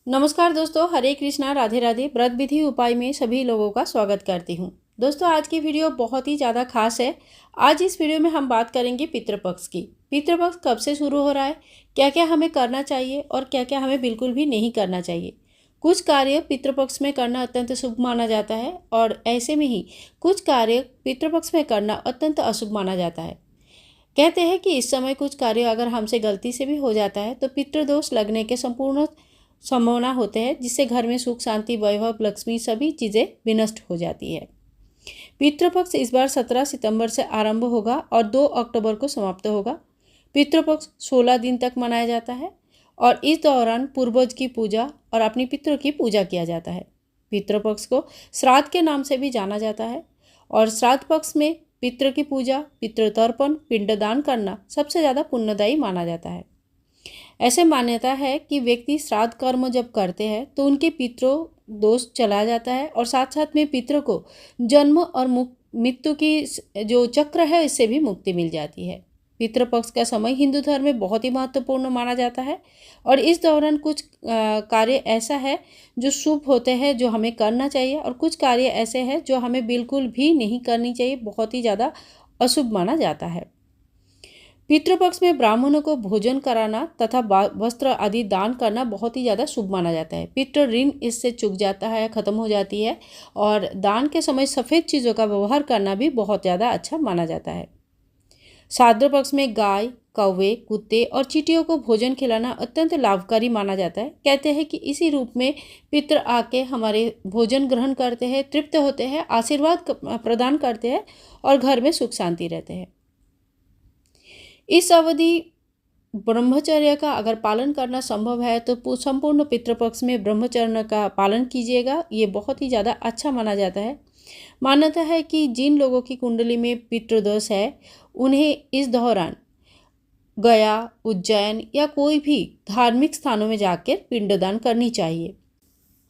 नमस्कार दोस्तों, हरे कृष्णा, राधे राधे। व्रत विधि उपाय में सभी लोगों का स्वागत करती हूँ। दोस्तों, आज की वीडियो बहुत ही ज़्यादा खास है। आज इस वीडियो में हम बात करेंगे पितृपक्ष की। पितृपक्ष कब से शुरू हो रहा है, क्या क्या हमें करना चाहिए और क्या क्या हमें बिल्कुल भी नहीं करना चाहिए। कुछ कार्य पितृपक्ष में करना अत्यंत शुभ माना जाता है और ऐसे में ही कुछ कार्य पितृपक्ष में करना अत्यंत अशुभ माना जाता है। कहते हैं कि इस समय कुछ कार्य अगर हमसे गलती से भी हो जाता है तो पितृदोष लगने के संपूर्ण संभावना होते हैं, जिससे घर में सुख शांति वैभव लक्ष्मी सभी चीज़ें विनष्ट हो जाती है। पितृपक्ष इस बार 17 सितंबर से आरंभ होगा और 2 अक्टूबर को समाप्त होगा। पितृपक्ष 16 दिन तक मनाया जाता है और इस दौरान पूर्वज की पूजा और अपनी पितरों की पूजा किया जाता है। पितृपक्ष को श्राद्ध के नाम से भी जाना जाता है और श्राद्ध पक्ष में पितृ की पूजा, पितृतर्पण, पिंडदान करना सबसे ज़्यादा पुण्यदायी माना जाता है। ऐसे मान्यता है कि व्यक्ति श्राद्ध कर्म जब करते हैं तो उनके पितरों दोष चला जाता है और साथ साथ में पितरों को जन्म और मृत्यु की जो चक्र है इससे भी मुक्ति मिल जाती है। पितृपक्ष का समय हिंदू धर्म में बहुत ही महत्वपूर्ण माना जाता है और इस दौरान कुछ कार्य ऐसा है जो शुभ होते हैं, जो हमें करना चाहिए, और कुछ कार्य ऐसे हैं जो हमें बिल्कुल भी नहीं करनी चाहिए, बहुत ही ज़्यादा अशुभ माना जाता है। पितृपक्ष में ब्राह्मणों को भोजन कराना तथा वस्त्र आदि दान करना बहुत ही ज़्यादा शुभ माना जाता है। पितृ ऋण इससे चुक जाता है, खत्म हो जाती है और दान के समय सफ़ेद चीज़ों का व्यवहार करना भी बहुत ज़्यादा अच्छा माना जाता है। श्राद्ध पक्ष में गाय, कौवे, कुत्ते और चींटियों को भोजन खिलाना अत्यंत लाभकारी माना जाता है। कहते हैं कि इसी रूप में पितृ आके हमारे भोजन ग्रहण करते हैं, तृप्त होते हैं, आशीर्वाद प्रदान करते हैं और घर में सुख शांति रहते हैं। इस अवधि ब्रह्मचर्य का अगर पालन करना संभव है तो संपूर्ण पितृपक्ष में ब्रह्मचर्य का पालन कीजिएगा, ये बहुत ही ज़्यादा अच्छा माना जाता है। मान्यता है कि जिन लोगों की कुंडली में पितृदोष है उन्हें इस दौरान गया, उज्जैन या कोई भी धार्मिक स्थानों में जाकर पिंडदान करनी चाहिए।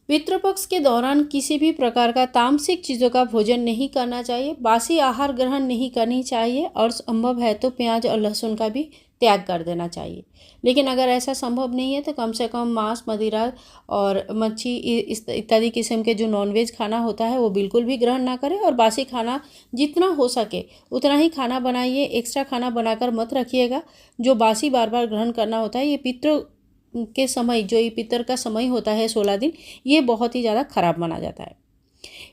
पितृपक्ष के दौरान किसी भी प्रकार का तामसिक चीज़ों का भोजन नहीं करना चाहिए, बासी आहार ग्रहण नहीं करनी चाहिए और संभव है तो प्याज और लहसुन का भी त्याग कर देना चाहिए। लेकिन अगर ऐसा संभव नहीं है तो कम से कम मांस, मदिरा और मच्छी इस इत्यादि किस्म के जो नॉनवेज खाना होता है वो बिल्कुल भी ग्रहण ना करें और बासी खाना जितना हो सके उतना ही खाना बनाइए, एक्स्ट्रा खाना बनाकर मत रखिएगा। जो बासी बार बार ग्रहण करना होता है, ये पितृ के समय, जो ये पितर का समय होता है 16 दिन, ये बहुत ही ज़्यादा खराब माना जाता है।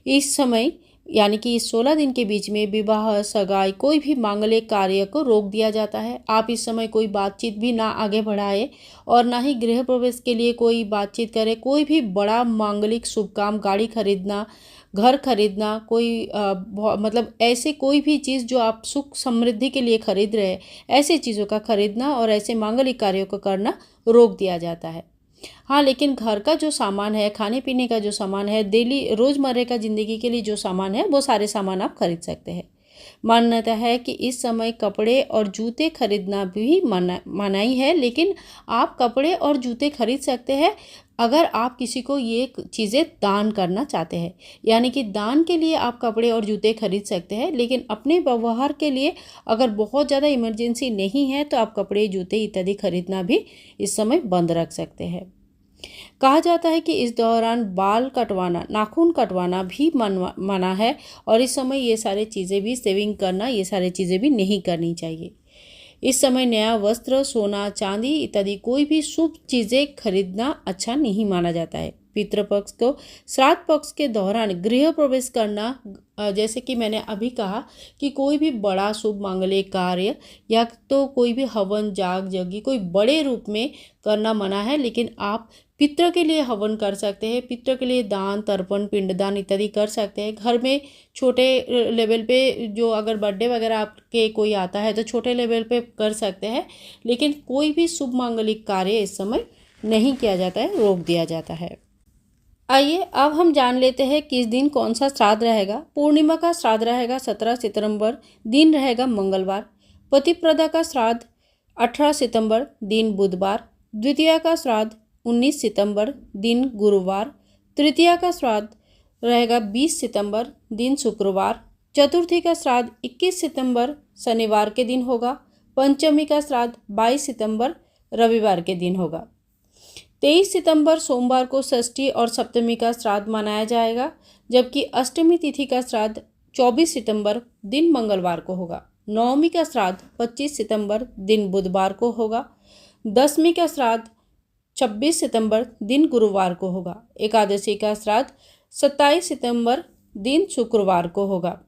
इस समय यानी कि इस 16 दिन के बीच में विवाह, सगाई, कोई भी मांगलिक कार्य को रोक दिया जाता है। आप इस समय कोई बातचीत भी ना आगे बढ़ाए और ना ही गृह प्रवेश के लिए कोई बातचीत करें। कोई भी बड़ा मांगलिक शुभ काम, गाड़ी खरीदना, घर खरीदना, कोई मतलब ऐसे कोई भी चीज़ जो आप सुख समृद्धि के लिए खरीद रहे हैं, ऐसे चीज़ों का खरीदना और ऐसे मांगलिक कार्यों को करना रोक दिया जाता है। हाँ, लेकिन घर का जो सामान है, खाने पीने का जो सामान है, डेली रोज़मर्रा का ज़िंदगी के लिए जो सामान है, वो सारे सामान आप खरीद सकते हैं। मान्यता है कि इस समय कपड़े और जूते खरीदना भी मनाही है, लेकिन आप कपड़े और जूते खरीद सकते हैं अगर आप किसी को ये चीज़ें दान करना चाहते हैं। यानी कि दान के लिए आप कपड़े और जूते खरीद सकते हैं, लेकिन अपने व्यवहार के लिए अगर बहुत ज़्यादा इमरजेंसी नहीं है तो आप कपड़े, जूते इत्यादि खरीदना भी इस समय बंद रख सकते हैं। कहा जाता है कि इस दौरान बाल कटवाना, नाखून कटवाना भी मना है और इस समय ये सारी चीज़ें भी, सेविंग करना, ये सारी चीज़ें भी नहीं करनी चाहिए। इस समय नया वस्त्र, सोना, चांदी इत्यादि कोई भी शुभ चीज़ें खरीदना अच्छा नहीं माना जाता है। पितृपक्ष को श्राद्ध पक्ष के दौरान गृह प्रवेश करना, जैसे कि मैंने अभी कहा कि कोई भी बड़ा शुभ मांगलिक कार्य या तो कोई भी हवन, जाग, यज्ञ कोई बड़े रूप में करना मना है, लेकिन आप पितृ के लिए हवन कर सकते हैं, पितृ के लिए दान, तर्पण, पिंडदान इत्यादि कर सकते हैं। घर में छोटे लेवल पे जो अगर बर्थडे वगैरह आपके कोई आता है तो छोटे लेवल पे कर सकते हैं, लेकिन कोई भी शुभ मांगलिक कार्य इस समय नहीं किया जाता है, रोक दिया जाता है। आइए अब हम जान लेते हैं किस दिन कौन सा श्राद्ध रहेगा। पूर्णिमा का श्राद्ध रहेगा 17 सितंबर, दिन रहेगा मंगलवार। पतिप्रदा का श्राद्ध 18 सितंबर, दिन बुधवार। द्वितीया का श्राद्ध 19 सितंबर, दिन गुरुवार। तृतीया का श्राद्ध रहेगा 20 सितंबर, दिन शुक्रवार। चतुर्थी का श्राद्ध 21 सितंबर, शनिवार के दिन होगा। पंचमी का श्राद्ध 22 सितंबर, रविवार के दिन होगा। 23 सितंबर सोमवार को षष्ठी और सप्तमी का श्राद्ध मनाया जाएगा, जबकि अष्टमी तिथि का श्राद्ध 24 सितंबर दिन मंगलवार को होगा। नवमी का श्राद्ध 25 सितंबर दिन बुधवार को होगा। दशमी का श्राद्ध 26 सितंबर दिन गुरुवार को होगा। एकादशी का श्राद्ध 27 सितंबर दिन शुक्रवार को होगा।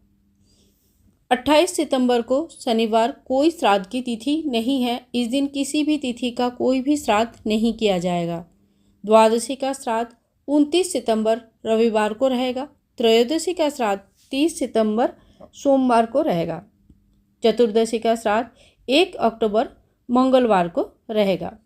28 सितंबर को शनिवार कोई श्राद्ध की तिथि नहीं है। इस दिन किसी भी तिथि का कोई भी श्राद्ध नहीं किया जाएगा। द्वादशी का श्राद्ध 29 सितंबर रविवार को रहेगा। त्रयोदशी का श्राद्ध 30 सितंबर सोमवार को रहेगा। चतुर्दशी का श्राद्ध 1 अक्टूबर मंगलवार को रहेगा।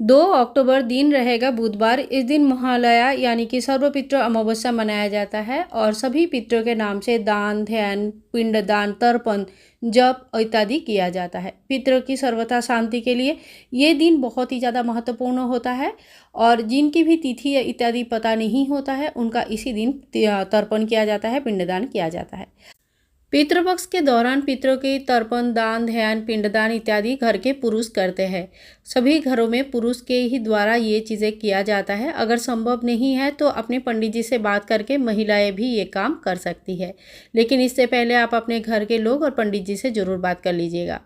2 अक्टूबर दिन रहेगा बुधवार। इस दिन महालया यानी कि सर्वपितृ अमावस्या मनाया जाता है और सभी पितरों के नाम से दान, ध्यान, पिंडदान, तर्पण, जप इत्यादि किया जाता है। पितरों की सर्वथा शांति के लिए ये दिन बहुत ही ज़्यादा महत्वपूर्ण होता है और जिनकी भी तिथि इत्यादि पता नहीं होता है उनका इसी दिन तर्पण किया जाता है, पिंडदान किया जाता है। पितृपक्ष के दौरान पितरों के तर्पण, दान, ध्यान, पिंडदान इत्यादि घर के पुरुष करते हैं। सभी घरों में पुरुष के ही द्वारा ये चीज़ें किया जाता है। अगर संभव नहीं है तो अपने पंडित जी से बात करके महिलाएं भी ये काम कर सकती है, लेकिन इससे पहले आप अपने घर के लोग और पंडित जी से ज़रूर बात कर लीजिएगा।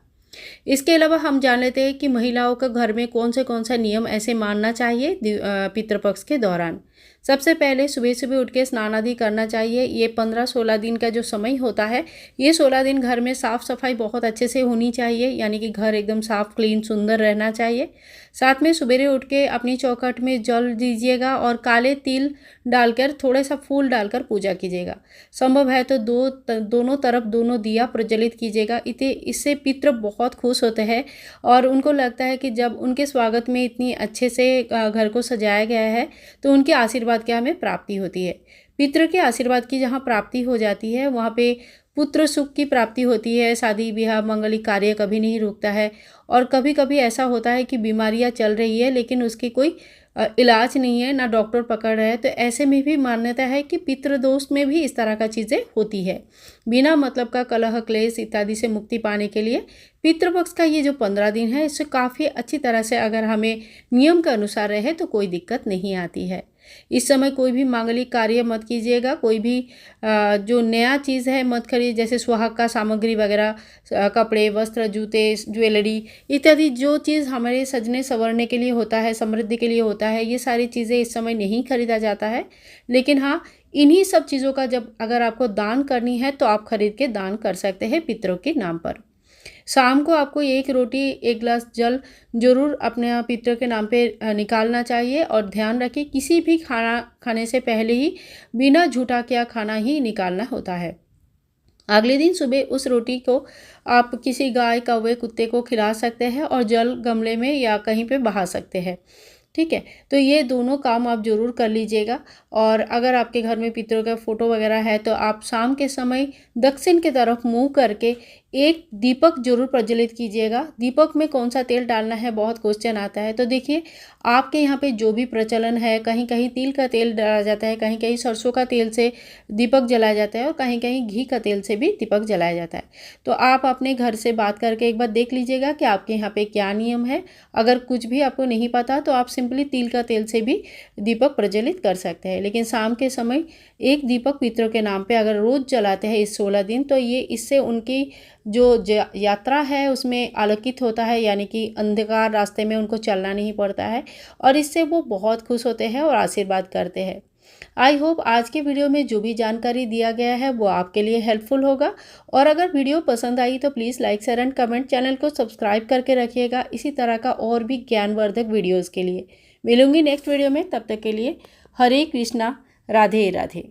इसके अलावा हम जान लेते हैं कि महिलाओं का घर में कौन सा नियम ऐसे मानना चाहिए पितृपक्ष के दौरान। सबसे पहले सुबह सुबह उठ के स्नान आदि करना चाहिए। ये 15-16 दिन का जो समय होता है, ये 16 दिन घर में साफ़ सफाई बहुत अच्छे से होनी चाहिए, यानी कि घर एकदम साफ़, क्लीन, सुंदर रहना चाहिए। साथ में सुबह उठ के अपनी चौखट में जल दीजिएगा और काले तिल डालकर, थोड़ा सा फूल डालकर पूजा कीजिएगा। संभव है तो दोनों तरफ दोनों दिया प्रज्वलित कीजिएगा। इससे पितृ बहुत खुश होते हैं और उनको लगता है कि जब उनके स्वागत में इतनी अच्छे से घर को सजाया गया है तो उनके आशीर्वाद की हमें प्राप्ति होती है। पितृ के आशीर्वाद की जहाँ प्राप्ति हो जाती है वहाँ पे पुत्र सुख की प्राप्ति होती है। शादी ब्याह मंगलिक कार्य कभी नहीं रुकता है और कभी कभी ऐसा होता है कि बीमारियाँ चल रही है लेकिन उसकी कोई इलाज नहीं है, ना डॉक्टर पकड़ रहे हैं, तो ऐसे में भी मान्यता है कि पितृदोष में भी इस तरह का चीज़ें होती है। बिना मतलब का कलह, क्लेश इत्यादि से मुक्ति पाने के लिए पितृपक्ष का ये जो 15 दिन है, इससे काफ़ी अच्छी तरह से अगर हमें नियम के अनुसार रहे तो कोई दिक्कत नहीं आती है। इस समय कोई भी मांगलिक कार्य मत कीजिएगा। कोई भी जो नया चीज़ है मत खरीदिए, जैसे सुहाग का सामग्री वगैरह, कपड़े, वस्त्र, जूते, ज्वेलरी इत्यादि जो चीज़ हमारे सजने संवरने के लिए होता है, समृद्धि के लिए होता है, ये सारी चीज़ें इस समय नहीं खरीदा जाता है। लेकिन हाँ, इन्हीं सब चीज़ों का जब अगर आपको दान करनी है तो आप खरीद के दान कर सकते हैं पितरों के नाम पर। शाम को आपको 1 रोटी 1 गिलास जल जरूर अपने पितरों के नाम पे निकालना चाहिए और ध्यान रखिए किसी भी खाना खाने से पहले ही बिना झूठा क्या खाना ही निकालना होता है। अगले दिन सुबह उस रोटी को आप किसी गाय, कौवे, कुत्ते को खिला सकते हैं और जल गमले में या कहीं पे बहा सकते हैं। ठीक है, तो ये दोनों काम आप ज़रूर कर लीजिएगा। और अगर आपके घर में पितरों का फ़ोटो वगैरह है तो आप शाम के समय दक्षिण की तरफ मुँह करके एक दीपक जरूर प्रज्वलित कीजिएगा। दीपक में कौन सा तेल डालना है बहुत क्वेश्चन आता है, तो देखिए आपके यहाँ पे जो भी प्रचलन है, कहीं कहीं तिल का तेल डाला जाता है, कहीं कहीं सरसों का तेल से दीपक जलाया जाता है और कहीं कहीं घी का तेल से भी दीपक जलाया जाता है। तो आप अपने घर से बात करके एक बार देख लीजिएगा कि आपके यहाँ पे क्या नियम है। अगर कुछ भी आपको नहीं पता तो आप सिंपली तिल का तेल से भी दीपक प्रज्वलित कर सकते हैं। लेकिन शाम के समय एक दीपक पितरों के नाम पे अगर रोज़ जलाते हैं इस 16 दिन, तो ये इससे उनकी जो यात्रा है उसमें आलोकित होता है, यानी कि अंधकार रास्ते में उनको चलना नहीं पड़ता है और इससे वो बहुत खुश होते हैं और आशीर्वाद करते हैं। आई होप आज के वीडियो में जो भी जानकारी दिया गया है वो आपके लिए हेल्पफुल होगा और अगर वीडियो पसंद आई तो please like, share and comment, channel को सब्सक्राइब करके रखिएगा इसी तरह का और भी ज्ञानवर्धक वीडियोज़ के लिए। मिलूंगी नेक्स्ट वीडियो में, तब तक के लिए हरे कृष्णा, राधे राधे।